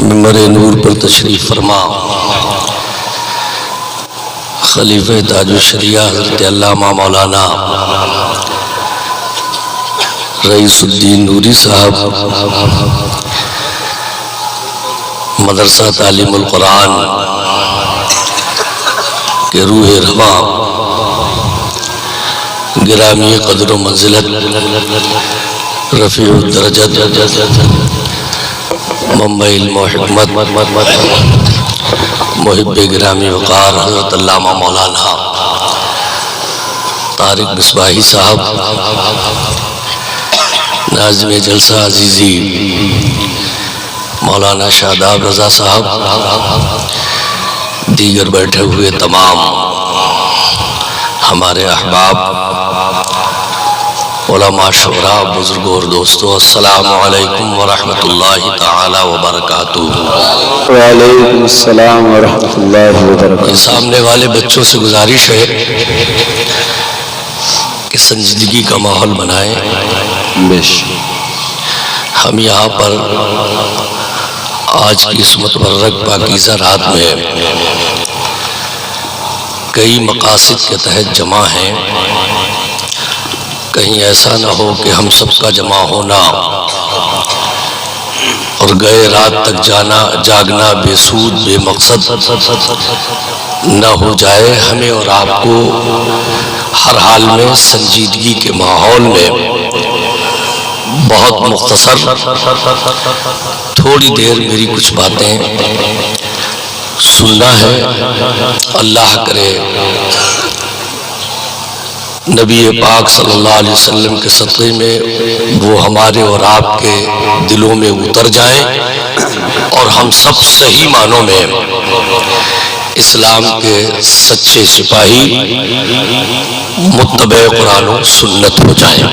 منبر نور پر تشریف فرما خلیفہ تاج الشریعہ حضرت علامہ مولانا رئیس الدین نوری صاحب، مدرسہ تعلیم القرآن کے روح رواں، گرامی قدر و منزلت، رفیع الدرجت، منبع علم و حکمت، محب گرامی وقار حضرت علامہ مولانا طارق مصباحی صاحب، ناظم جلسہ عزیزی مولانا شاداب رضا صاحب، دیگر بیٹھے ہوئے تمام ہمارے احباب، علماء شعراء، بزرگوں اور دوستوں، السلام علیکم ورحمۃ اللہ تعالی وبرکاتہ۔ وعلیکم السلام ورحمۃ اللہ وبرکاتہ۔ سامنے والے بچوں سے گزارش ہے کہ سنجیدگی کا ماحول بنائیں۔ ہم یہاں پر آج کی اس متبرک پاکیزہ رات میں کئی مقاصد کے تحت جمع ہیں۔ کہیں ایسا نہ ہو کہ ہم سب کا جمع ہونا اور گئے رات تک جاگنا بے سود بے مقصد نہ ہو جائے۔ ہمیں اور آپ کو ہر حال میں سنجیدگی کے ماحول میں بہت مختصر تھوڑی دیر میری کچھ باتیں سننا ہے۔ اللہ کرے نبی پاک صلی اللہ علیہ وسلم کے صدقے میں وہ ہمارے اور آپ کے دلوں میں اتر جائیں اور ہم سب صحیح معنوں میں اسلام کے سچے سپاہی، متبع قرآن و سنت ہو جائیں۔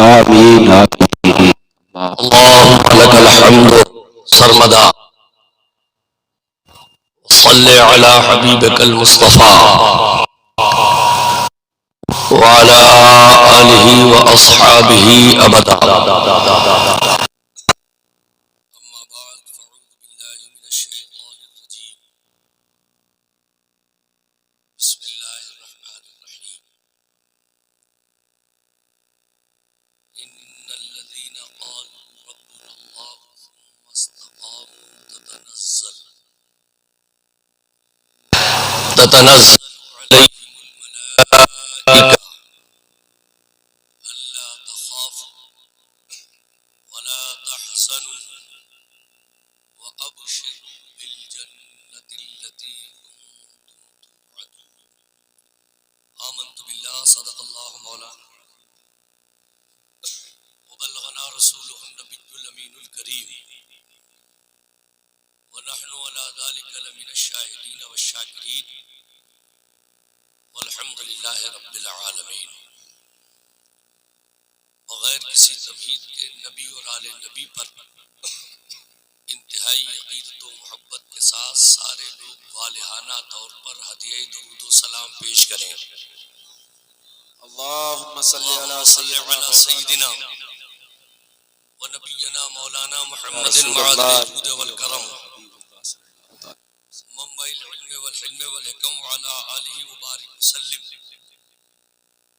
آمین۔ اللہم لک الحمد سرمدا، صلی علی حبیبک المصطفیٰ وعلى آلہ وأصحابہ ابدا۔ اما بعد فاعوذ باللہ من الشیطان الرجیم، بسم اللہ الرحمن الرحیم۔ ان الذین قالوا ربنا اللہ ثم استقاموا تتنزل علیہم الملائکہ ألا تخافوا ولا تحزنوا وأبشروا بالجنة التي كنتم توعدون۔ آمنت بالله صدق الله مولانا وبلغنا رسوله النبي الأمين الكريم ونحن على ذلك لمن الشاهدين والشاكرين والحمد لله رب العالمين۔ بغیر کسی تمہید کے نبی اور آل نبی پر انتہائی عقیدت و محبت کے ساتھ سارے لوگ والہانہ طور پر ہدیہ درود و سلام پیش کریں۔ اللہم صلی علی سیدنا و نبینا مولانا محمد معاذ الجود والکرم منبع العلم والحلم والحکم وعلی آلہ وبارک وسلم۔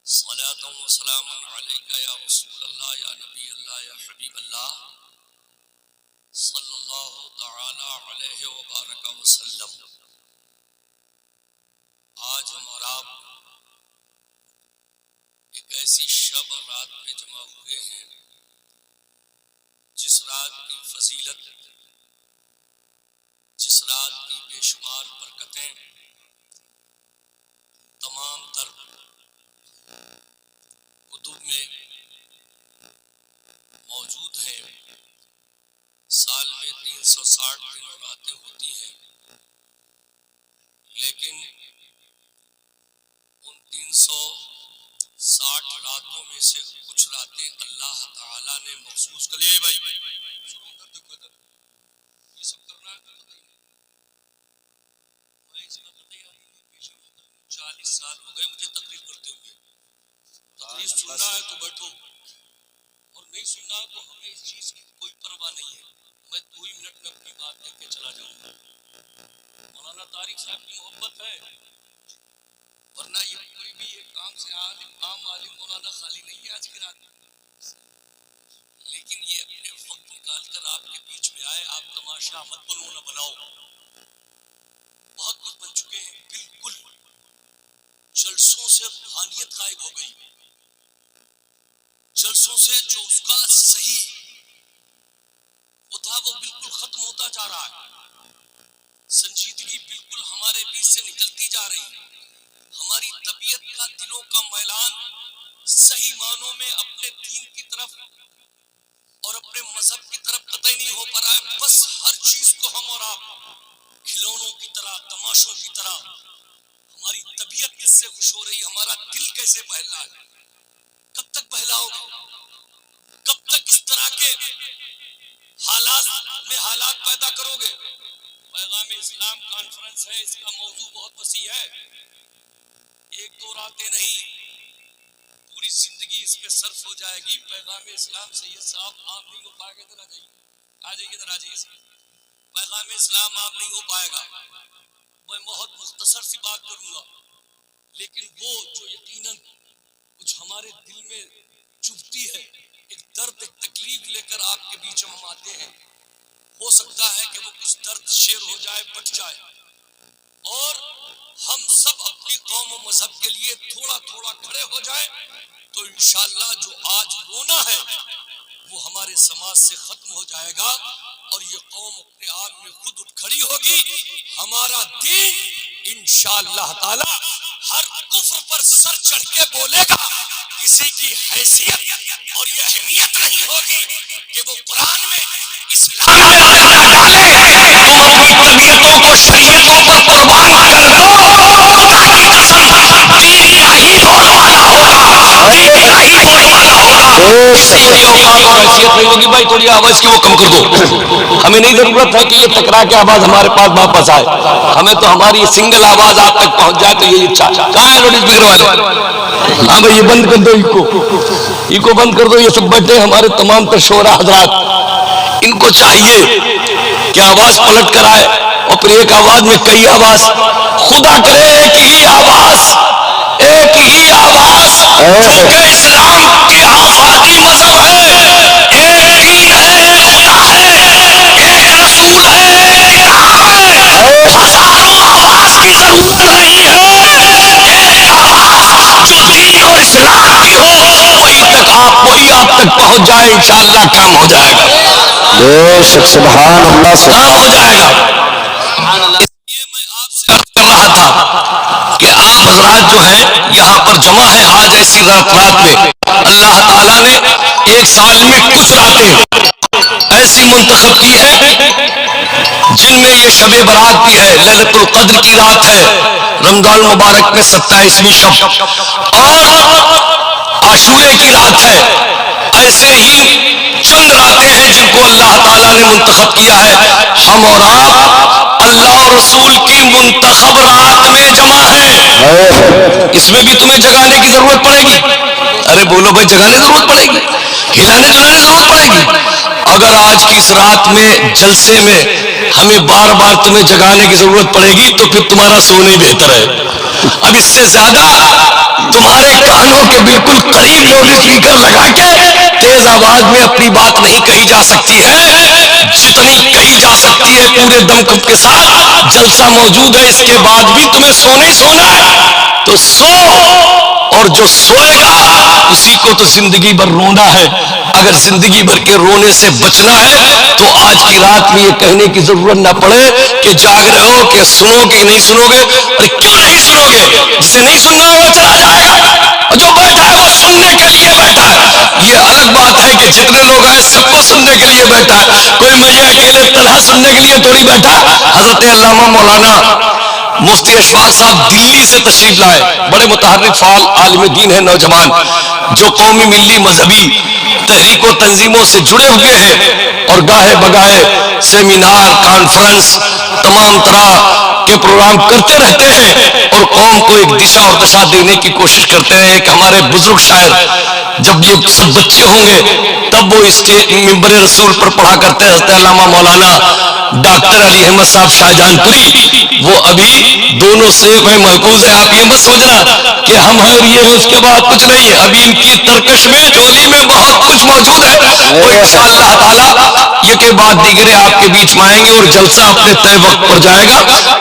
صلاة و سلام علیکہ یا رسول اللہ یا نبی اللہ یا حبیب اللہ صلی اللہ تعالی علیہ وبارک وسلم۔ آج ہم اور آپ ایک ایسی شب اور رات میں جمع ہوئے ہیں جس رات کی فضیلت، جس رات کی بے شمار برکتیں تمام تر کتب میں موجود ہیں۔ سال میں 360 دن اور راتیں ہوتی ہیں، لیکن ان 360 راتوں میں سے کچھ راتیں اللہ تعالیٰ نے مخصوص کر لی۔ بھائی شروع کر دے کوئی یہ سب کرنا ہے تو بتائیے۔ میں اس وقت تیار پیشہ ہوتا ہوں، 40 سال ہو گئے مجھے تقریر کرتے ہوئے۔ تقریر سننا ہے تو بیٹھو اور نہیں سننا تو ہمیں اس چیز کی کوئی پرواہ نہیں ہے. میں 2 ہی منٹ میں اپنی بات کہہ کے چلا جاؤں گا. مولانا طارق صاحب کی محبت ہے, ورنہ یہ کوئی بھی یہ کام سے عام عالم مولانا خالی نہیں ہے آج کی رات میں. لیکن یہ اپنے وقت نکال کر آپ کے بیچ میں آئے. آپ تماشا مت بنو نہ بناؤ, بہت کچھ بن چکے ہیں. بالکل جلسوں سے روحانیت غائب ہو گئی. جلسوں سے جو اس کا صحیح وہ تھا وہ بالکل ختم ہوتا جا رہا ہے. سنجیدگی بالکل ہمارے بیچ سے نکلتی جا رہی ہے. ہماری طبیعت کا, دلوں کا میلان صحیح معنوں میں اپنے دین کی طرف اور اپنے مذہب کی طرف قطعی نہیں ہو پا رہا ہے. بس ہر چیز کو ہم اور آپ کھلونوں کی طرح, تماشوں کی طرح. ہماری طبیعت کس سے خوش ہو رہی, ہمارا دل کیسے بہل رہا ہے. کب تک بہلاؤ گے؟ کب تک اس طرح کے حالات میں حالات پیدا کرو گے؟ پیغام اسلام کانفرنس ہے, اس کا موضوع بہت وسیع ہے. 1-2 راتیں نہیں, پوری زندگی اس پہ صرف ہو جائے گی. پیغام اسلام سید صاحب آپ نہیں ہو پائے گا. ادھر آ جائیے, ادھر آ جائیے. پیغام اسلام آپ نہیں ہو پائے گا. میں بہت مختصر سی بات کروں گا, لیکن وہ جو یقیناً کچھ ہمارے دل میں چبھتی ہے, ایک درد, ایک تکلیف لے کر آپ کے بیچ ہم آتے ہیں. ہو سکتا ہے کہ وہ کچھ درد شیر ہو جائے, بٹ جائے, اور ہم سب اپنی قوم و مذہب کے لیے تھوڑا تھوڑا کھڑے ہو جائیں تو انشاءاللہ جو آج رونا ہے وہ ہمارے سماج سے ختم ہو جائے گا, اور یہ قوم اپنے آپ میں خود اٹھ کھڑی ہوگی. ہمارا دین انشاءاللہ تعالی ہر کفر پر سر چڑھ کے بولے گا. کسی کی حیثیت اور یہ اہمیت نہیں ہوگی کہ وہ قرآن میں اسلام میں آیا ڈالے. تم اپنی طبیعتوں کو شریعتوں پر قربان کر دو, خدا کی قسم دین کا ہی بولنے والا ہوگا, دین کا ہی بولنے والا ہوگا. کسی کی اوقات اور حیثیت نہیں ہوگی. بھائی تھوڑی آواز کی وہ کم کر دو. ہمیں نہیں ضرورت ہے کہ یہ ٹکرا کے آواز ہمارے پاس واپس آئے. ہمیں تو ہماری سنگل آواز آپ تک پہنچ جائے تو یہی اچھا. کہاں ہے لاؤڈ اسپیکر والے؟ ہاں بھائی یہ بند کر دو, ایکو بند کر دو. یہ سب بیٹھے ہمارے تمام تر شعراء حضرات, ان کو چاہیے کہ آواز پلٹ کر آئے اور پھر ایک آواز میں کئی آواز. خدا کرے ایک ہی آواز, ایک ہی آواز, چونکہ اسلام کی آزادی مذہب ہے. ایک دین ہے, ایک خدا ہے, ایک رسول ہے, ایک کتاب ہے. ہزاروں آواز کی ضرورت نہیں ہے. ایک آواز جو دین اور اسلام کی ہو, وہی آپ تک پہنچ جائے, انشاءاللہ کام ہو جائے گا. بے شک سبحان اللہ, کام ہو جائے گا. اس لیے میں آپ سے عرض کر رہا تھا کہ آپ حضرات جو ہیں یہاں پر جمع ہیں آج ایسی رات میں. اللہ تعالیٰ نے ایک سال میں کچھ راتیں ایسی منتخب کی ہیں جن میں یہ شب برات بھی ہے, لیلۃ القدر کی رات ہے, رمضان مبارک میں 27ویں شب, اور عاشورے کی رات ہے. ایسے ہی چند راتیں ہیں جن کو اللہ تعالیٰ نے منتخب کیا ہے. ہم اور آپ اللہ اور رسول کی منتخب رات میں جمع ہیں. اس میں بھی تمہیں جگانے کی ضرورت پڑے گی. ارے بولو بھائی, جگانے ضرورت پڑے گی, ہلانے جلانے ضرورت پڑے گی. اگر آج کی اس رات میں جلسے میں ہمیں بار بار تمہیں جگانے کی ضرورت پڑے گی تو پھر تمہارا سونا ہی بہتر ہے. اب اس سے زیادہ تمہارے کانوں کے بالکل قریب لاؤڈ اسپیکر لگا کے تیز آواز میں اپنی بات نہیں کہی جا سکتی ہے. جتنی کہی جا سکتی ہے پورے دم کے ساتھ. جلسہ موجود ہے, اس کے بعد بھی تمہیں سونا ہی سونا ہے تو سو, اور جو سوئے گا اسی کو تو زندگی بھر رونا ہے. اگر زندگی بھر کے رونے سے بچنا ہے تو آج کی رات میں یہ کہنے کی ضرورت نہ پڑے کہ جاگ رہے ہو کہ سنو گے نہیں سنو گے. ارے کیوں نہیں سنو گے؟ جسے نہیں سننا وہ چلا جائے گا, اور جو بیٹھا ہے وہ سننے کے لیے بیٹھا ہے. یہ الگ بات ہے کہ جتنے لوگ آئے سب کو سننے کے لیے بیٹھا ہے. کوئی مجھے اکیلے تنہا سننے کے لیے تھوڑی بیٹھا. حضرت علامہ مولانا مفتی اشفاق صاحب دلی سے تشریف لائے, بڑے متحرک فعال عالم دین ہیں, نوجوان جو قومی ملی مذہبی تحریک و تنظیموں سے جڑے ہوئے ہیں, اور گاہے بگاہے سیمینار کانفرنس تمام طرح کے پروگرام کرتے رہتے ہیں, اور قوم کو ایک دشا اور دشا دینے کی کوشش کرتے ہیں. ایک ہمارے بزرگ شاعر جب یہ سب بچے ہوں گے تب وہ اسٹیج ممبر رسول پر پڑھا کرتے ہیں. حضرت علامہ مولانا ڈاکٹر علی احمد صاحب شاہجہان پوری، وہ ابھی دونوں سیب میں محفوظ ہیں. آپ یہ مت سوچنا کہ ہم ہیں اور یہ ہیں، اس کے بعد کچھ نہیں ہے. ابھی ان کی ترکش میں چولی میں بہت کچھ موجود ہے. وہ انشاءاللہ تعالی یہ کے بعد دیگرے آپ کے بیچ میں آئیں گے اور جلسہ اپنے طے وقت پر جائے گا.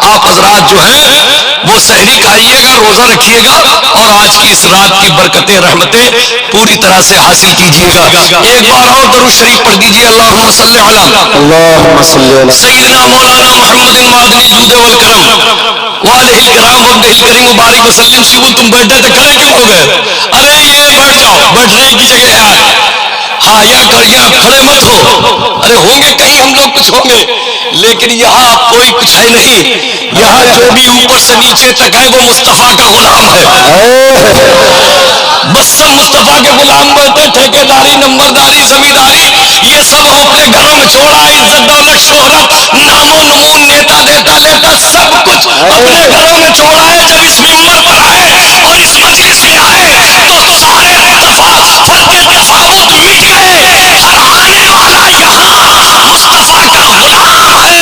آپ حضرات جو ہیں وہ سحری کھائیے گا، روزہ رکھیے گا اور آج کی اس رات کی برکتیں رحمتیں پوری طرح سے حاصل کیجیے گا. ایک بار اور درود شریف پڑھ دیجیے. اللہم صلی علی اللهم صل على سیدنا مولانا محمد معدنی جود والکرم والہ الکرام وابنہ الکریم مبارک وسلم. شیبو تم بیٹھے تھے، کھڑے کیوں ہو گئے؟ ارے یہ بیٹھ جاؤ، بیٹھنے کی جگہ ہے. ہاں یا کھڑے مت ہو. ارے ہوں گے کہیں ہم لوگ کچھ ہوں گے، لیکن یہاں کوئی کچھ ہے نہیں. یہاں جو بھی اوپر سے نیچے تک ہے وہ مصطفیٰ کا غلام ہے. بس سب مصطفیٰ کے غلام بنتے. ٹھیکیداری، نمبرداری، زمینداری یہ سب اپنے گھروں میں چھوڑا. عزت، دولت، شہرت، نام و نمون، نیتا دیتا لیتا سب کچھ اپنے گھروں میں چھوڑا ہے. جب اس ممبر پر آئے اور اس مجلس میں آئے تو سارے تفاوت مٹ گئے. ہر آنے والا یہاں مصطفیٰ کا غلام ہے،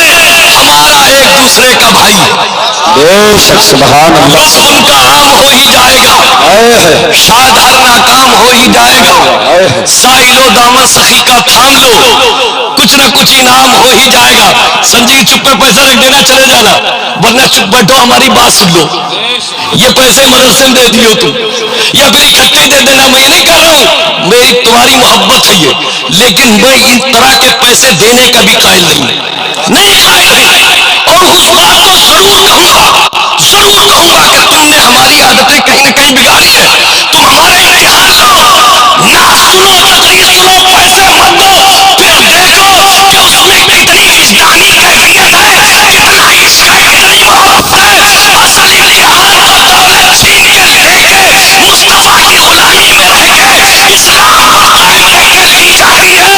ہمارا ایک دوسرے کا بھائی. بے شک سبحان اللہ. بس ان کا عام ہو ہی جائے گا، شاید ہر ناکام ہو ہی جائے گا. سائل و دامن سخی کا تھام لو، کچھ نہ کچھ انعام ہو ہی جائے گا. سنجی چپ پہ پیسہ رکھ دینا، چلے جانا، ورنہ چپ بیٹھو ہماری بات سن لو. یہ پیسے مدرسے میں دے دیو تم، یا پھر اکٹھے دے دینا. میں یہ نہیں کہہ رہا ہوں، میری تمہاری محبت ہے یہ، لیکن میں ان طرح کے پیسے دینے کا بھی قائل نہیں قائل. اور اس بات کو ضرور کہوں گا کہ تم نے ہماری عادتیں کہیں نہ کہیں بگاڑی ہے. تم ہمارے امتحان لو، نہ سنو تقریر سنو، پیسے مت دو، پھر دیکھو کہ اس میں کتنی وجدانی کیفیت ہے، کتنا عشق ہے، کتنی محبت ہے. اصل امتحان تو دولت چھین کے لے کے مصطفیٰ کی غلامی میں رہ کے اسلام کو قائم کر کے لی جاتی ہے.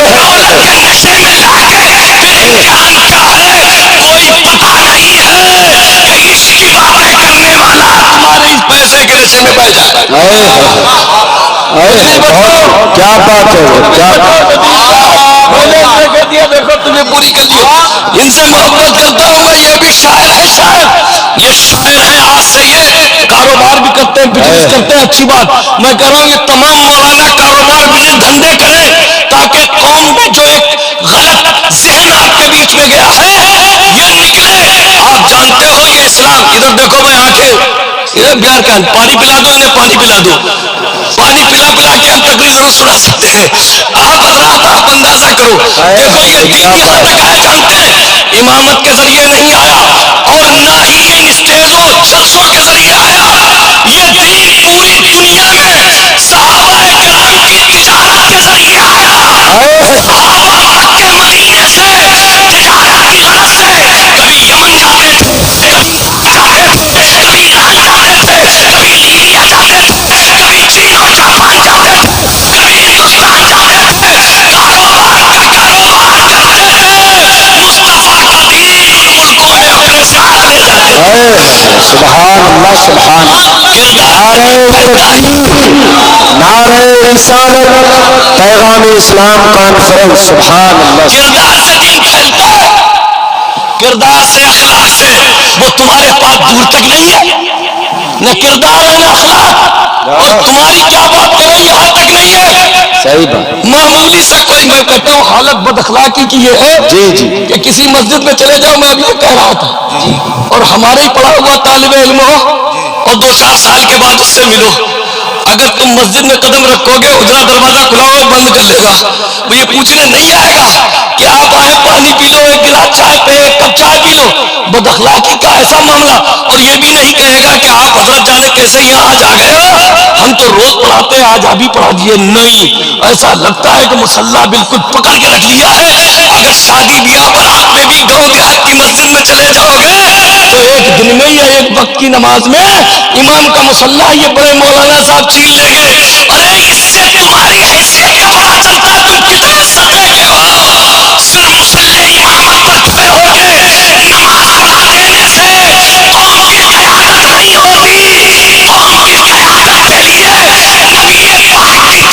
دولت کے نشے میں لا کے پھر امتحان کیا ہے کوئی پتہ نہیں ہے کہ عشق کی باتیں کرنے والا تمہارے اس پیسے کے نشے میں بہ جائے. کیا بات ہے، کیا دیکھو تمہیں پوری کر دی. ان سے محبت کرتا ہوں میں. یہ بھی شاعر ہے، شاعر یہ شاعر ہے. آج سے یہ کاروبار بھی کرتے ہیں، بزنس کرتے ہیں. اچھی بات. میں کہہ رہا ہوں یہ تمام مولانا کاروبار بزنس دھندے کریں تاکہ قوم میں جو ایک غلط ذہن آپ کے بیچ میں گیا ہے یہ نکلے. آپ جانتے ہو یہ اسلام. ادھر دیکھو بھائی آنکھیں ادھر بیار کا پانی پلا دو، انہیں پانی پلا دو. پانی پلا پلا کے ہم تقریر ضرور سنا سکتے ہیں. آپ حضرات آپ اندازہ کرو. دیکھو یہ دین یہاں تک آیا جانتے ہیں امامت کے ذریعے نہیں آیا، اور نہ ہی ان اسٹیجوں جلسوں کے ذریعے آیا. یہ دین پوری دنیا میں صحابہ کرام کی تجارت کے ذریعے آیا. صحابہ مکہ مدینے سے تجارت کی غرض سے کبھی یمن جاتے تھے، کبھی ایران جاتے تھے، کبھی لیبیا جاتے تھے، کبھی چین اور جاپان جاتے تھے، کبھی ہندوستان جاتے تھے. کاروبار پر کاروبار کرتے تھے. مصطفیٰ کا دین ان ملکوں میں اپنے ساتھ لے جاتے. سبحان اللہ، سبحان نعرہ رسالت پیغام اسلام کانفرنس. سبحان اللہ. کردار سے دین پھیلتا ہے، کردار سے اخلاق سے. وہ تمہارے پاس دور تک نہیں ہے، نہ کردار ہے نہ اخلاق. اور تمہاری کیا بات کریں یہاں تک نہیں ہے. صحیح بات. معمولی سا کوئی میں کہتا ہوں حالت بد اخلاقی کی یہ ہے کہ کسی مسجد میں چلے جاؤ. میں ابھی یہ کہہ رہا تھا، اور ہمارے ہی پڑھا ہوا طالب علم ہو اور 2-4 سال کے بعد اس سے ملو، اگر تم مسجد میں قدم رکھو گے اجڑا دروازہ کھلا ہو بند کر لے گا. وہ یہ پوچھنے نہیں آئے گا کہ آپ آئے پانی پی لو، ایک گلاس چائے پہ ایک کپ چائے پی لو. بد اخلاقی کا ایسا معاملہ. اور یہ بھی نہیں کہے گا کہ آپ حضرت جانے کیسے یہاں آج آ گئے ہو، ہم تو روز پڑھاتے ہیں آج ابھی پڑھا دیے. نہیں، ایسا لگتا ہے کہ مسلح بالکل پکڑ کے رکھ لیا ہے. اگر شادی بیاہ برات میں بھی گاؤں دیہات کی مسجد میں چلے جاؤ گے تو ایک دن میں یا ایک وقت کی نماز میں امام کا مسلح یہ بڑے مولانا صاحب چھین لیں گے. ارے اس سے تمہاری حیثیت کا پتا چلتا ہے تم کتنے سطح کے ہو. صرف مسلح امامت پر کھڑے ہو کے نماز پڑھا دینے سے قوم کی قیادت نہیں ہوتی. قوم کی قیادت کے لیے نبی پاک کی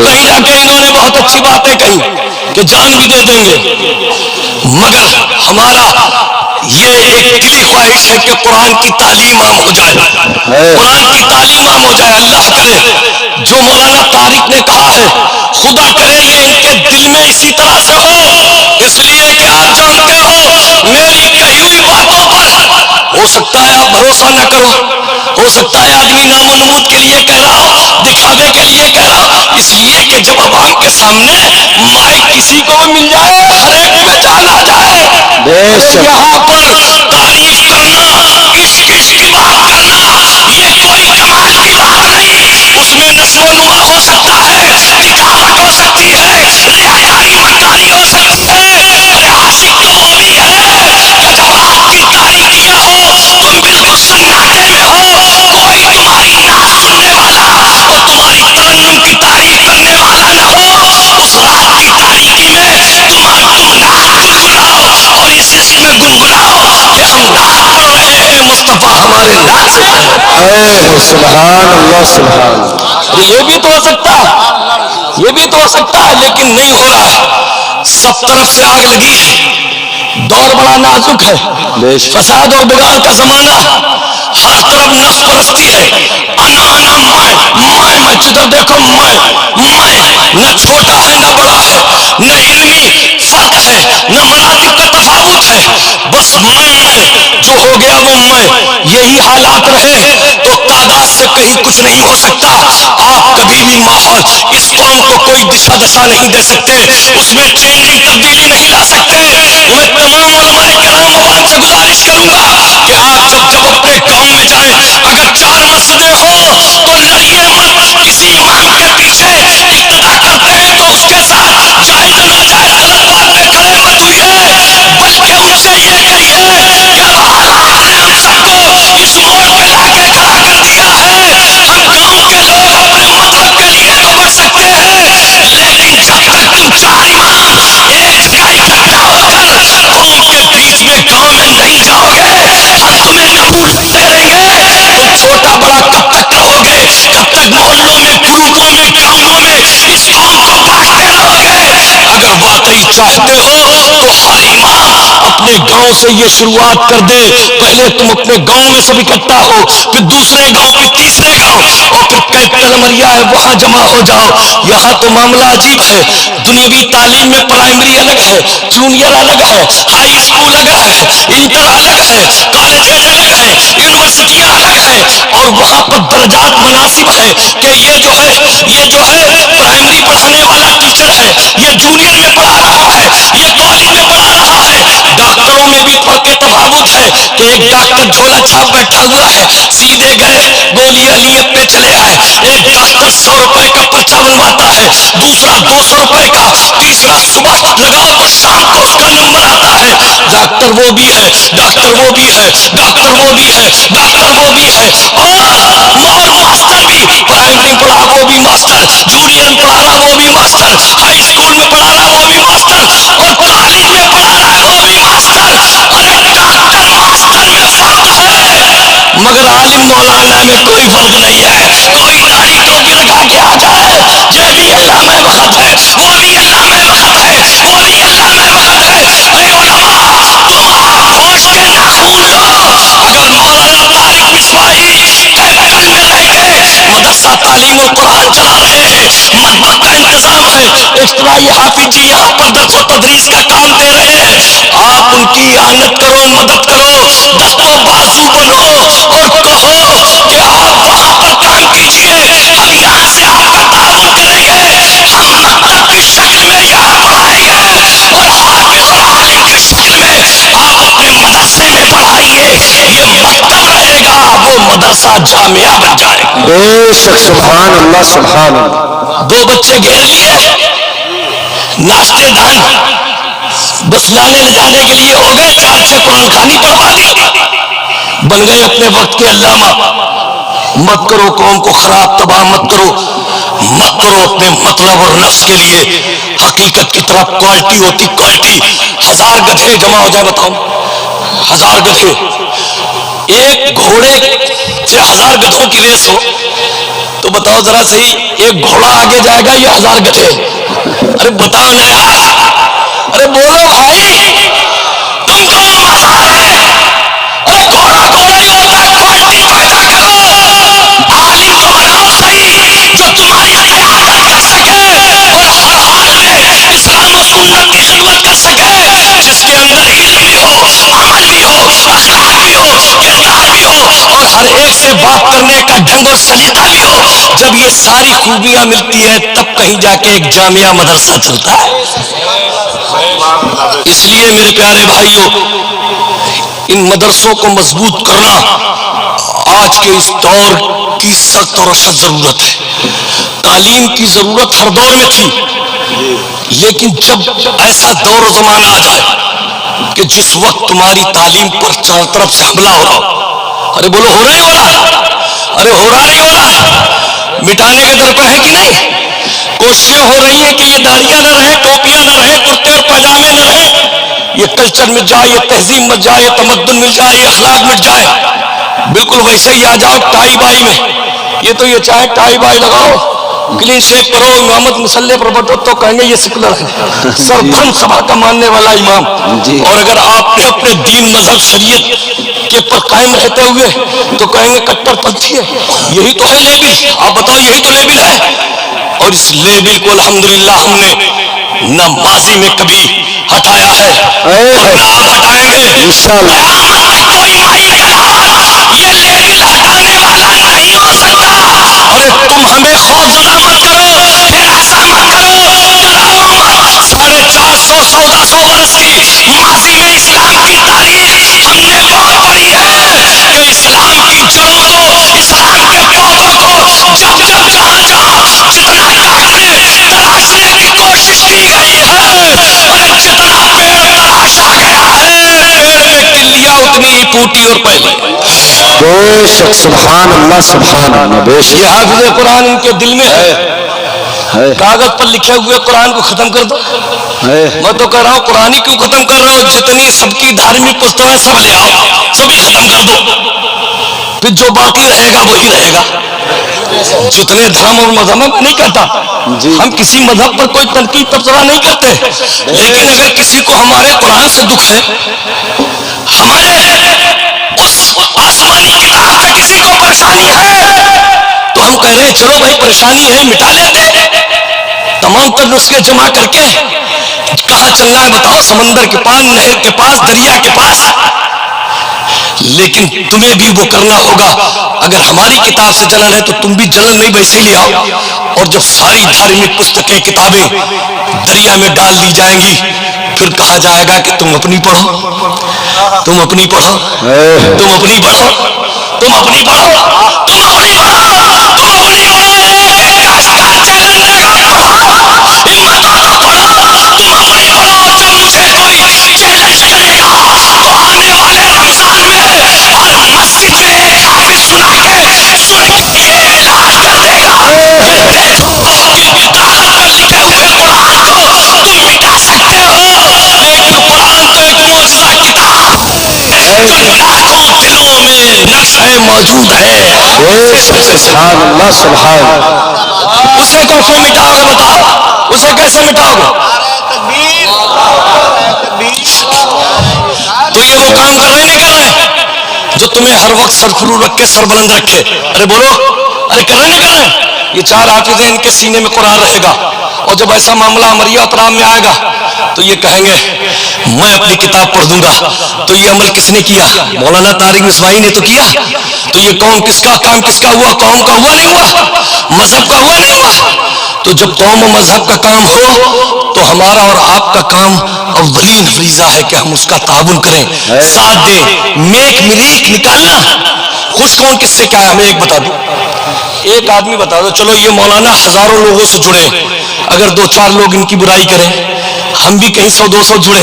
کہیں جا کے انہوں نے بہت اچھی باتیں کہی کہ جان بھی دے دیں گے، مگر ہمارا یہ ایک دلی خواہش ہے کہ قرآن کی تعلیم عام ہو جائے، قرآن کی تعلیم عام ہو جائے۔ اللہ کرے جو مولانا طارق نے کہا ہے، خدا کرے یہ ان کے دل میں اسی طرح سے ہو، اس لیے کہ آپ جانتے ہو میری کہی ہوئی باتوں پر ہو سکتا ہے آپ بھروسہ نہ کرو، ہو سکتا ہے آدمی نام و نمود کے لیے کہہ رہا ہو، دکھاوے کے لیے کہہ رہا ہو، اس لیے کہ جب عوام کے سامنے مائک کسی کو بھی مل جائے ہر ایک میں جان آ جائے، یہاں پر تعریف کرنا، عشق کی بات کرنا، یہ کوئی کمال کی بات نہیں، اس میں نشو و نما ہو سکتا ہے، دکھاوٹ ہو سکتی ہے، ریاکاری مکاری ہو سکتی ہے، ارے عاشق تو وہ بھی ہے کہ جب آپ کی تعریفیاں ہو تم بالکل سناٹے میں ہو، کوئی تمہاری نعت سننے والا اور تمہاری ترنم کی تعریف کرنے والا نہ ہو، اس رات کی تاریکی میں تم نعت گنگناؤ اور اس عشق میں گنگناؤ کہ ہم نعت پڑھ رہے ہیں، مصطفیٰ ہمارے نعت سے سبحان اللہ سبحان اللہ۔ یہ بھی تو ہو سکتا ہے، یہ بھی تو ہو سکتا ہے، لیکن نہیں ہو رہا ہے، سب طرف سے آگ لگی ہے، دور بڑا نازک ہے، فساد اور بگاڑ کا زمانہ، ہر طرف نفس پرستی ہے، انا میں جدھر دیکھو میں، نہ چھوٹا ہے نہ بڑا ہے، نہ علمی فرق ہے نہ مراتب کا تفاوت ہے، بس میں جو ہو گیا وہ میں، یہی حالات رہے تو تعداد سے کہیں کچھ نہیں ہو سکتا۔ آپ کبھی بھی ماحول اس قوم کو کوئی دشا دشا نہیں دے سکتے، اس میں چینجنگ تبدیلی نہیں لا سکتے۔ میں تمام علماء کرام عوام سے گزارش کروں گا کہ آپ جب اپنے گاؤں میں جائیں، اگر 4 مسجدیں ہوں تو لڑیے مت، کسی امام کے پیچھے اقتدا کرتے ہیں تو اس کے ساتھ جائز ناجائز غلط بات پہ کھڑے مت ہوئیے، بلکہ ان سے یہ کہیے کہ اب حالات نے ہم سب کو اس موڑ پہ لا کے کھڑا کر دیا ہے، ہم گاؤں کے لوگ اپنے مذہب کے لیے تو بڑھ سکتے ہیں، لیکن جب تک تم 4 امام ایک جگہ اکٹھا ہو کر قوم کے بیچ میں گاؤں میں نہیں جاؤ گے، ہم تمہیں نبوت دیں گے۔ تم چھوٹا بڑا کب تک کہو گے؟ کب تک محلوں میں، گروپوں میں، گاؤں میں اس قوم کو بانٹتے رہو گے؟ اگر واقعی چاہتے ہو تو ہر امام اپنے گاؤں سے یہ شروعات کر دے، پہلے تم اپنے گاؤں میں سب اکٹھا ہو، پھر دوسرے گاؤں، پھر تیسرے گاؤں، اور پھر کیپٹل مریا ہے وہاں جمع ہو جاؤ۔ یہاں تو معاملہ عجیب ہے، دنیاوی تعلیم میں پرائمری الگ ہے، جونیئر الگ ہے، ہائی اسکول الگ ہے، انٹر الگ ہے، کالجز الگ ہے، یونیورسٹیاں الگ ہے، اور وہاں پر درجات مناسب ہے کہ یہ جو ہے پرائمری پڑھانے والا ٹیچر ہے، یہ جونیئر میں پڑھا رہا ہے، یہ کالج میں پڑھا رہا ہے۔ ڈاکٹروں میں بھی فرق تفاوت ہے کہ ایک ڈاکٹر جھولا چھاپ بیٹھا ہوا ہے، سیدھے گئے گولیاں لیے اپنے چلے آئے، ایک ڈاکٹر 100 روپے کا پرچہ بنواتا ہے، دوسرا 200 روپے کا، تیسرا صبح لگاؤ تو شام کو اس کا نمبر آتا ہے۔ ڈاکٹر وہ بھی ہے، ڈاکٹر وہ بھی ہے، ڈاکٹر وہ بھی ہے، ڈاکٹر وہ بھی ہے، اور ماسٹر بھی، پرائمری پڑھا وہ بھی ماسٹر، جونیئر پڑھا رہا وہ بھی ماسٹر، ہائی اسکول میں پڑھا رہا وہ بھی ماسٹر، اور کالج میں پڑھا رہا ہے وہ بھی ماسٹر۔ ارے ڈاکٹر ماسٹر میں فرق ہے، مگر عالم مولانا میں کوئی فرق نہیں ہے۔ کوئی داڑھی ٹوپی لگا کے آ جائے، یہ بھی اللہ میں وقت ہے، وہ بھی اللہ میں وقت ہے، وہ بھی اللہ میں وقت ہے۔ اے علماء، تم آپ ہوش کے ناخون لو، اگر مولانا طارق مصباحی کیپٹل میں رہ کے مدرسہ تعلیم و قرآن چلا رہے ہیں، مطبخ کا انتظام ہے، ایکسٹرائی حافظ جی یہاں پر درس و تدریس کا کام دے رہے ہیں، آپ ان کی اعانت کرو، مدد کرو، دست و بازو بنو اور کہو کہ آپ وہاں پر کام کیجئے، ہم یہاں سے آپ کا تعاون کریں گے، ہم مکتب کی شکل میں یہاں پڑھائیں گے، اور حافظ اور عالم کی شکل میں آپ اپنے مدرسے میں پڑھائیے۔ یہ مکتب رہے گا، وہ مدرسہ جامعہ بن جائے گا۔ بے شک سبحان اللہ سبحان اللہ۔ 2 بچے گھیر لیے، ناشتے دان بس لانے لے جانے کے لیے ہو گئے، 4-6 قرآن خوانی پڑھوا دی، بن گئے اپنے وقت کے علامہ۔ مت کرو قوم کو خراب، تباہ مت کرو، مت کرو اپنے مطلب اور نفس کے لیے۔ حقیقت کی طرف کوالٹی ہوتی، کوالٹی 1000 گدھے جمع ہو جائے، بتاؤ 1000 گدھے، ایک گھوڑے سے 1000 گدھوں کی ریس ہو، تو بتاؤ ذرا صحیح، ایک گھوڑا آگے جائے گا یا 1000 گدھے؟ ارے بتاؤ نا یار، ارے بولو بھائی، تم کو مزہ ہے؟ ارے گھوڑا گھوڑا ہی ہوتا ہے، کوالٹی پیدا کرو، عالم کو بناؤ صحیح، جو تمہاری قیادت کر سکے اور ہر حال میں اسلام و سنت کی خدمت کر سکے، جس کے اندر علم بھی ہو، عمل بھی ہو، اخلاق بھی ہو، کردار بھی ہو، اور ہر ایک سے بات کرنے کا ڈھنگ اور سلیقہ بھی ہو۔ جب یہ ساری خوبیاں ملتی ہے تب کہیں جا کے ایک جامعہ مدرسہ چلتا ہے۔ اس لیے میرے پیارے بھائیوں، ان مدرسوں کو مضبوط کرنا آج کے اس دور کی سخت اور اشد ضرورت ہے۔ تعلیم کی ضرورت ہر دور میں تھی، لیکن جب ایسا دور و زمانہ آ جائے کہ جس وقت تمہاری تعلیم پر چاروں طرف سے حملہ ہو رہا ہو، ارے بولو ہو رہا ہی ہو رہا ہے، ارے ہو رہا نہیں ہو رہا ہے، مٹانے کے در پہ ہے کہ نہیں؟ کوششیں ہو رہی ہیں کہ یہ داڑیاں نہ رہیں، ٹوپیاں نہ رہیں، کرتے اور پاجامے نہ رہیں، یہ کلچر مٹ جائے، یہ تہذیب مٹ جائے، یہ تمدن مٹ جائے، یہ اخلاق مٹ جائے۔ بالکل ویسے ہی آ جاؤ ٹائی بائی میں، یہ تو یہ چاہے ٹائی بائی لگاؤ، کلین شیپ کرو، امامت مسلح پر بیٹھو تو کہیں گے یہ سیکولر ہے، سربھرم سبھا کا ماننے والا امام۔ اور اگر آپ نے اپنے دین مذہب شریعت کے پر قائم رہتے ہوئے تو کہیں گے کٹر پنتھی ہے۔ یہی تو ہے لیبل، آپ بتاؤ یہی تو لیبل ہے۔ اور اس لیبل کو الحمدللہ ہم نے نہ ماضی میں کبھی ہٹایا ہے اور نہ آپ ہٹائیں گے۔ قیامت تک کوئی مائی کا لالا یہ لیبل ہٹانے والا نہیں ہو سکتا۔ اور تم ہمیں خوف زدہ مت کرو، پھر ایسا مت کرو، چلاؤ مت۔ 450 1400 برس کی ماضی میں اسلام کی تاریخ ہم نے بہت پڑھی ہے کہ اسلام کی جڑوں کو، اسلام کے پودوں کو جب جب جہاں جہاں جتنا کاٹنے تراشنے کی کوشش کی گئی ہے، اور جتنا پیڑ تراشا گیا ہے، پیڑ میں کلیاں اتنی ہی ٹوٹی اور پھیلی۔ بے شک، سبحان اللہ سبحان اللہ، بے شک۔ یہ حافظ قرآن ان کے دل میں ہے، کاغذ پر لکھے ہوئے قرآن کو ختم کر دو۔ میں تو کہہ رہا ہوں قرآن ہی کیوں ختم کر رہا ہوں، جتنی سب کی دھارمک پستوں سب لے آؤ، سبھی ختم کر دو، پھر جو باقی رہے گا وہی رہے گا۔ جتنے دھرم اور مذہب میں نہیں کہتا، ہم کسی مذہب پر کوئی تنقید تبصرہ نہیں کرتے، لیکن اگر کسی کو ہمارے قرآن سے دکھ ہے، ہمارے اس آسمانی کتاب سے کسی کو پریشانی ہے، تو ہم کہہ رہے ہیں چلو بھائی پریشانی ہے مٹا لیتے، تمام تر نسخے جمع کر کے کہاں چلنا ہے بتاؤ، سمندر کے پاس، نہر کے پاس، دریا کے پاس۔ لیکن تمہیں بھی وہ کرنا ہوگا، اگر ہماری کتاب سے جلن ہے تو تم بھی جلن نہیں ویسے لے آؤ، اور جب ساری دھارمک پستکیں کتابیں دریا میں ڈال دی جائیں گی، پھر کہا جائے گا کہ تم اپنی پڑھو، تم اپنی پڑھو، تم اپنی پڑھو، تم اپنی پڑھو، تم اپنی پڑھو، تم اپنی پڑھو۔ ایک کاشتکار چیلنج دے گا پڑھو، ہمت ہو تو پڑھو، تم اپنی پڑھو۔ اور جب مجھے کوئی چیلنج کرے گا تو آنے والے رمضان میں ہر مسجد میں ایک حافظ سنا کے یہ اعلان کر دے گا کہ دیکھو کہ کاغذ پر لکھے ہوئے قرآن کو تم مٹا سکتے ہو، لیکن قرآن تو ایک معجزہ کتاب ہے جو لاکھوں دلوں میں نقش موجود ہے۔ سبحان اللہ سبحان اللہ۔ اسے کیسے مٹاؤ گے بتاؤ، اسے کیسے مٹاؤ گے؟ تو یہ وہ کام کر رہے نہیں کر رہے جو تمہیں ہر وقت سرخرو رکھ کے سر بلند رکھے؟ ارے بولو، ارے کر رہے نہیں کر رہے؟ یہ 4 حافظ ان کے سینے میں قرآن رہے گا، اور جب ایسا معاملہ امریہ اطرام میں آئے گا تو یہ کہیں گے میں اپنی کتاب پڑھ دوں گا۔ تو یہ عمل کس نے کیا؟ مولانا طارق مصباحی نے تو کیا۔ تو یہ قوم کس کا کام کس کا ہوا؟ قوم کا ہوا نہیں ہوا، مذہب کا ہوا نہیں ہوا۔ تو جب قوم و مذہب کا کام ہو تو ہمارا اور آپ کا کام اولین فریضہ ہے کہ ہم اس کا تعاون کریں، ساتھ دیں، نیک مریخ نکالنا۔ خوش کون کس سے کیا ہے ہمیں ایک بتا دو، ایک آدمی بتا دو۔ چلو یہ مولانا ہزاروں لوگوں سے جڑے، اگر 2-4 لوگ ان کی برائی کریں، ہم بھی کہیں 100-200 جڑے،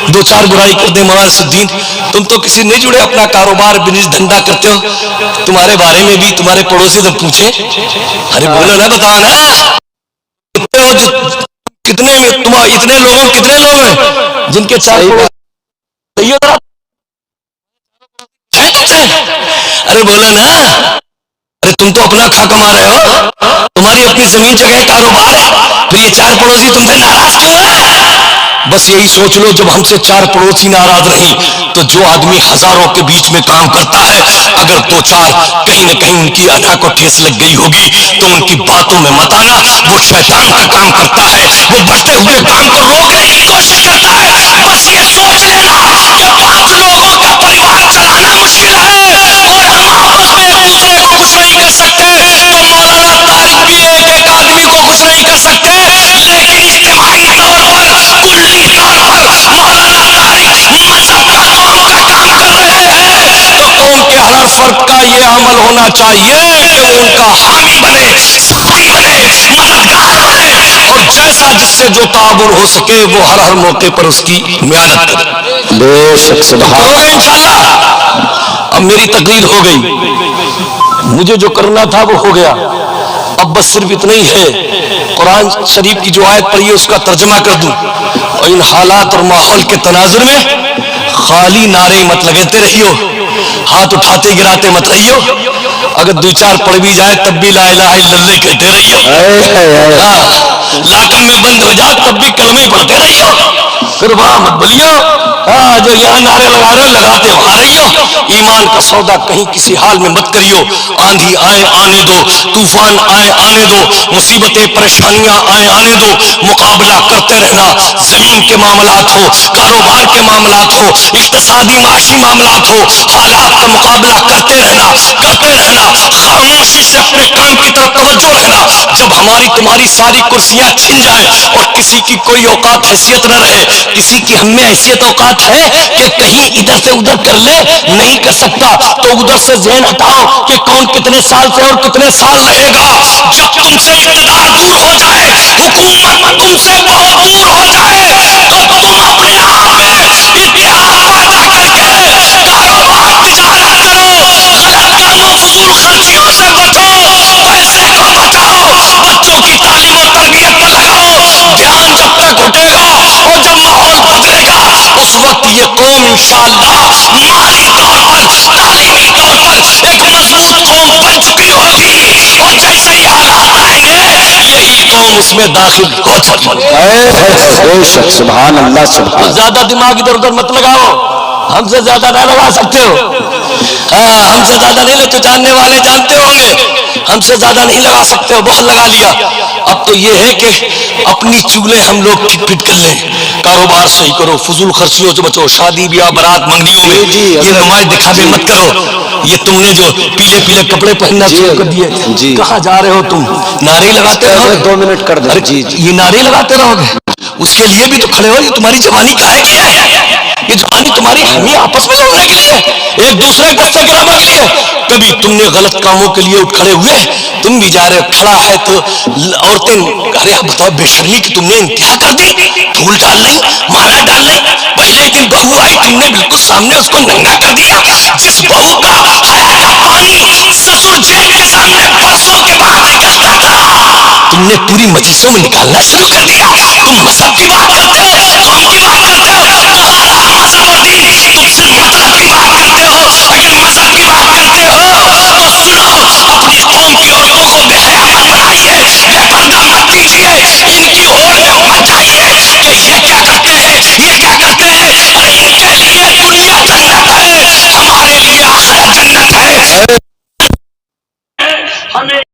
2-4 برائی کر دیں۔ مولانا صدین تم تو کسی نہیں جڑے، اپنا کاروبار بزنس دھندا کرتے ہو، تمہارے بارے میں بھی تمہارے پڑوسی سے پوچھیں۔ ارے بولو نا، بتاؤ نا، کتنے اتنے لوگ ہیں جن کے 4 پڑوسی؟ ارے بولو نا، ارے تم تم تو اپنا کھا کما رہے ہو، تمہاری اپنی زمین جگہ کاروبار ہے، پھر یہ چار پڑوسی تم سے ناراض کیوں ہیں؟ بس یہی سوچ لو جب ہم سے چار پڑوسی ناراض نہیں تو جو آدمی ہزاروں کے بیچ میں کام کرتا ہے اگر دو چار کہیں نہ کہیں ان کی انا کو ٹھیس لگ گئی ہوگی تو ان کی باتوں میں مت آنا، وہ شیطان کا کام کرتا ہے، وہ بڑھتے ہوئے کام کو روکنے کی کوشش کرتا ہے۔ بس یہ سوچ لینا کہ 5 لوگوں کا پریوار چلانا مشکل ہے اور ہم آپس میں ایک دوسرے کو خوش نہیں کر سکتے تو مولانا طارق بھی ایک آدمی کو خوش نہیں کر سکتے، لیکن اجتماعی طور پر کلی طور پر مولانا طارق مذہب کا قوم کا کام کر رہے ہیں تو قوم کے ہر فرد کا یہ عمل ہونا چاہیے کہ وہ ان کا حامی بنے، ساتھی بنے، مددگار بنے اور جیسا جس سے جو تعاون ہو سکے وہ ہر موقع پر اس کی معاونت کرے۔ بے شک سبحان ہو گئے انشاءاللہ۔ اب میری تقریر ہو گئی، مجھے جو کرنا تھا وہ ہو گیا، اب بس صرف اتنا ہی ہے قرآن شریف کی جو آیت پڑھی ہے اس کا ترجمہ کر دوں، اور ان حالات اور ماحول کے تناظر میں خالی نعرے مت لگاتے رہیو، ہاتھ اٹھاتے گراتے مت رہیو، اگر دو چار پڑھ بھی جائے تب بھی لا الہ الا اللہ کہتے رہیو، لاکم میں بند ہو جائے تب بھی کلمے پڑھتے رہیو، پھر وہاں مت بولیو جو یہاں نعرے لگا رہے لگاتے وہاں رہیو۔ ایمان کا سودا کہیں کسی حال میں مت کریو، آندھی آئے آنے دو، طوفان آئے آنے دو، مصیبتیں پریشانیاں آئے آنے دو، مقابلہ کرتے رہنا، زمین کے معاملات ہو، کاروبار کے معاملات ہو، اقتصادی معاشی معاملات ہو، حالات کا مقابلہ کرتے رہنا، خاموشی سے اپنے کام کی طرف توجہ رہنا۔ جب ہماری تمہاری ساری کرسیاں چھن جائیں اور کسی کی کوئی اوقات حیثیت نہ رہے، کسی کی ہم میں حیثیت اوقات ہے کہ کہیں ادھر سے ادھر کر لے، نہیں کر سکتا تو ادھر سے ذہن ہٹاؤ کہ کون کتنے سال سے اور کتنے سال رہے گا۔ جب تم سے اقتدار دور ہو جائے، حکومت تم سے بہت دور ہو جائے تو تم اپنے آپ میں اتحاد پیدا کر کے کاروبار تجارت کرو، غلط کاموں فضول خرچیوں سے بچو، پیسے کو بچاؤ، بچوں کی تعلیم و تربیت پر لگاؤ، دھیان جب تک اٹھے گا اور جب ماحول بدلے گا اس وقت یہ قوم انشاءاللہ مالی طور پر تعلیمی طور پر ایک مضبوط قوم بن چکی ہوگی اور جیسے ہی حالات آئیں گے یہی قوم اس میں داخل ہو چکی ہوگی۔ بے شک سبحان اللہ سبحان زیادہ دماغ ادھر ادھر مت لگاؤ، ہم سے زیادہ نہ لگا سکتے ہو، ہم سے زیادہ نہیں تو جاننے والے جانتے ہوں گے، ہم سے زیادہ نہیں لگا سکتے ہو، بہت لگا لیا۔ اب تو یہ ہے کہ اپنی چولہے ہم لوگ ٹھیک ٹھیک کر لیں، کاروبار صحیح کرو، فضول خرچیوں سے بچو، شادی بیاہ برات منگنیوں میں یہ نمائش دکھاوے مت کرو۔ یہ تم نے جو پیلے پیلے کپڑے پہننا شروع کر دیے، کہاں جا رہے ہو تم؟ نعرے لگاتے رہو، 2 منٹ کر دیں۔ جی یہ نعرے لگاتے رہو گے، اس کے لیے بھی تو کھڑے ہو، یہ تمہاری جوانی کہے کی ہے؟ یہ جوانی تمہاری ہمیں آپس میں لڑنے کے لیے، ایک دوسرے کو دستے گرانے کے لیے۔ کبھی تم نے غلط کاموں کے لیے اٹھ کھڑے ہوئے، تم بھی جا رہے کھڑا ہے تو عورتیں ارے بتاؤ بے شرمی کہ تم نے انتہا کر دی، پھول ڈال لیں، مالا ڈال لیں، پہلے دن بہو آئی تم نے بالکل سامنے اس کو ننگا کر دیا، جس بہو کا حیا کا پانی سسر جیل کے سامنے برسوں کے بعد نکلتا تھا تم نے پوری مجلسوں میں نکالنا شروع کر دیا۔ تم مذہب کی بات کرتے ہو، ہم